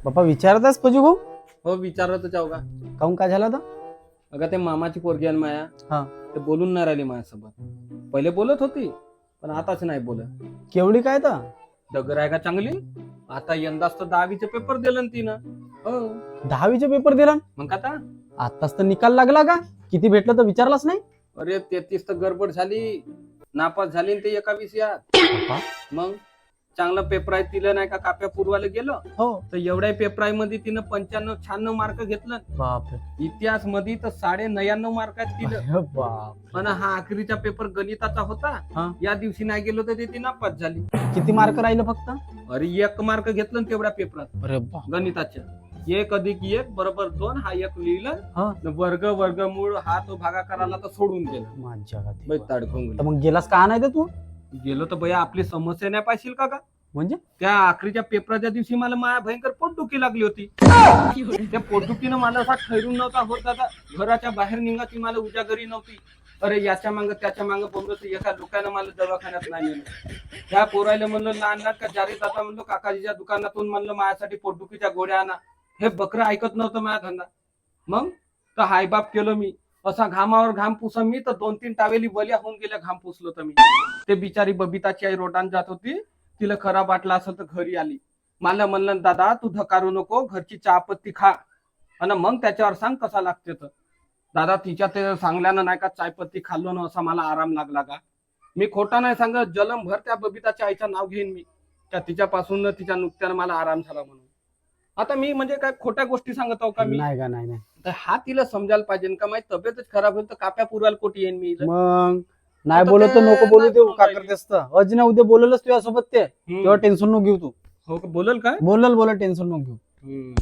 बाप्पा विचारतास पजू भाऊ हो विचारत जाऊ का. काहून काय झालं तर अगं ते मामाची पोरगी आणि माया हा. ते बोलून नाही राहिली माझ्यासोबत. पहिले बोलत होती पण आताच नाही बोलत. केवढी काय तर डगर आहे का चांगली. आता यंदाच तर 10वीचे पेपर दिलं ना तिनं. हो 10वीचे पेपर दिला मग आता आताच तर निकाल लागला का किती भेटलं तर विचारलाच नाही अरे 33 तर गडबड झाली. नापास झाली न ते एका विषयात. बाप्पा. मग चांगलं पेपर आहे तिला नाही का काप्या पूर्वाला गेलं हो तर एवढ्या पेपर मध्ये तिनं 95-96 मार्क घेतलं. बापरे इतिहास मध्ये तर 99.5 मार्क आहेत तिला. अरे बाप आणि हा आखरीचा पेपर गणिताचा हा. होता. या दिवशी नाही गेलो तर ते नापास झाली. किती मार्क राहिलं फक्त अरे 1 मार्क घेतलं ना तेवढ्या पेपरात अरे बाप गणिताच्या. 1+1 बरोबर 2 हा 1 लिहिलं. हा. न वर्गमूळ हा तो भागाकाराला तर सोडून गेला. माझ्या गाती. बाई ताडकून तर मग गेलास का नाही तर तू गेलो तर बया आपली समस्या नाही पाहिजे का का. म्हणजे त्या आखरीच्या पेपराच्या दिवशी मला माया भयंकर पोटदुखी लागली होती. त्या पोटदुखीनं मला असा ठरून नव्हता होत आता. घराच्या बाहेर निघाची मला उजागरी नव्हती. अरे याच्या मागं त्याच्या मागं बोललो एका दुकानं मला दवाखान्यात नाही नेलं. त्या पोरायला म्हणलं लहान लहान का जारी जाता म्हणलं काकाजीच्या दुकानातून म्हणलं माझ्यासाठी पोटदुखीच्या गोळ्या आणा. हे बकरं ऐकत नव्हतं माझा धंदा. मग तर हायबाप केलं मी. असा घामावर घाम पुसा मी तर 2-3 टावेली बल्या होऊन गेल्या घाम पुसलो तर मी. ते बिचारी बबिताची आई रोडान जात होती. तिला खराब वाटला असेल तर घरी आली. मला म्हणलं दादा तू धकारू नको घरची चहापत्ती खा आणि मग त्याच्यावर सांग कसा लागते तर. दादा तिच्या ते सांगल्यानं नाही का चायपत्ती खाल्लो ना असा मला आराम लागला का. मी खोटा नाही सांगत जलम भर त्या बबिताच्या आईचं नाव घेईन मी. त्या तिच्यापासून तिच्या नुकत्यानं मला आराम झाला म्हणून. आता मी म्हणजे काय खोट्या गोष्टी सांगत आहो का मी. नाही का नाही तर हा तिला समजायला पाहिजे का माझी तब्येतच खराब होईल तर काप्या पुरवायला कोटी येईन मी इथं. मग नाही आता बोलत तर ते नको बोलू नाही देऊ बोलून का राहिली. करतेस तर अजून उद्या बोललच तुझ्यासोबत ते तेव्हा टेन्शन नको घेऊ तू हो का बोलल काय. बोलल टेन्शन नको घेऊ